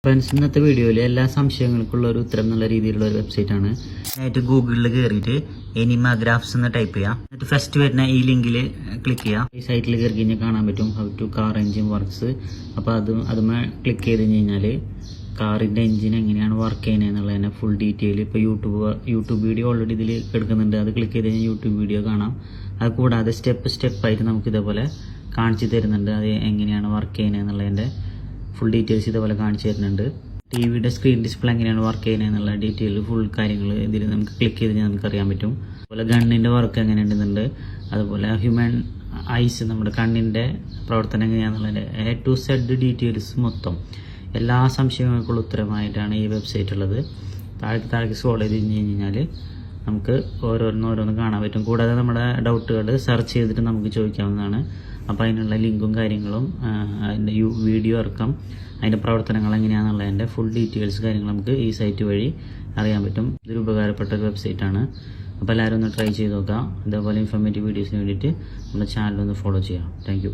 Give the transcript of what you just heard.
Friends, ഇന്നത്തെ വീഡിയോയിൽ എല്ലാ സംശയങ്ങൾക്കുള്ള ഒരു ഉത്തരം എന്നുള്ള രീതിയിലുള്ള ഒരു വെബ്സൈറ്റ് ആണ്. അതിനായിട്ട് ഗൂഗിളിൽ കയറിയിട്ട് എനിമ ഗ്രാഫ്സ് എന്ന് ടൈപ്പ് ചെയ്യാം. എന്നിട്ട് ഫസ്റ്റ് വരുന്ന ഈ ലിങ്കിൽ ക്ലിക്ക് ചെയ്യാം. ഈ സൈറ്റിൽ കയറി കഴിഞ്ഞാൽ കാണാൻ പറ്റും how to car engine works. അപ്പോൾ അതുമേ ക്ലിക്ക് ചെയ്ത് കഴിഞ്ഞാൽ കാറിൻ്റെ എൻജിൻ എങ്ങനെയാണ് വർക്ക് ചെയ്യുന്നത് എന്നുള്ളതിനെ ഫുൾ ഡീറ്റെയിൽ ഇപ്പോൾ യൂട്യൂബ് വീഡിയോ ഓൾറെഡി ഇതിൽ എടുക്കുന്നുണ്ട്. അത് ക്ലിക്ക് ചെയ്ത് കഴിഞ്ഞാൽ യൂട്യൂബ് വീഡിയോ കാണാം. അത് കൂടാതെ സ്റ്റെപ്പായിട്ട് നമുക്ക് ഇതേപോലെ കാണിച്ചു തരുന്നുണ്ട്. അത് എങ്ങനെയാണ് വർക്ക് ചെയ്യുന്നത് എന്നുള്ളതിൻ്റെ ഫുൾ ഡീറ്റെയിൽസ് ഇതേപോലെ കാണിച്ചു തരുന്നുണ്ട്. ടി വിയുടെ സ്ക്രീൻ ഡിസ്പ്ലേ എങ്ങനെയാണ് വർക്ക് ചെയ്യുന്നത് എന്നുള്ള ഡീറ്റെയിൽ ഫുൾ കാര്യങ്ങൾ ഇതിൽ നമുക്ക് ക്ലിക്ക് ചെയ്ത് കഴിഞ്ഞാൽ നമുക്ക് അറിയാൻ പറ്റും. അതുപോലെ ഗണ്ണിൻ്റെ വർക്ക് എങ്ങനെ ഉണ്ടെന്നുണ്ട്, അതുപോലെ ഹ്യൂമൻ ഐസ് നമ്മുടെ കണ്ണിൻ്റെ പ്രവർത്തനം എങ്ങനെയാണെന്നുള്ളതിൻ്റെ A to Z ഡീറ്റെയിൽസ് മൊത്തം എല്ലാ സംശയങ്ങൾക്കുള്ള ഉത്തരമായിട്ടാണ് ഈ വെബ്സൈറ്റ് ഉള്ളത്. താഴേക്ക് സ്ക്രോൾ ചെയ്ത് കഴിഞ്ഞാൽ നമുക്ക് ഓരോന്ന് കാണാൻ പറ്റും. കൂടാതെ നമ്മുടെ ഡൗട്ടുകൾ സെർച്ച് ചെയ്തിട്ട് നമുക്ക് ചോദിക്കാവുന്നതാണ്. അപ്പോൾ അതിനുള്ള ലിങ്കും കാര്യങ്ങളും അതിൻ്റെ വീഡിയോ ഇറക്കം അതിൻ്റെ പ്രവർത്തനങ്ങൾ എങ്ങനെയാണെന്നുള്ളതിൻ്റെ ഫുൾ ഡീറ്റെയിൽസ് കാര്യങ്ങൾ നമുക്ക് ഈ സൈറ്റ് വഴി അറിയാൻ പറ്റും. ഇതൊരു ഉപകാരപ്പെട്ട ഒരു വെബ്സൈറ്റാണ്. അപ്പോൾ എല്ലാവരും ഒന്ന് ട്രൈ ചെയ്ത് നോക്കാം. ഇതേപോലെ ഇൻഫോർമേറ്റീവ് വീഡിയോസിന് വേണ്ടിയിട്ട് നമ്മുടെ ചാനൽ ഒന്ന് ഫോളോ ചെയ്യാം. താങ്ക്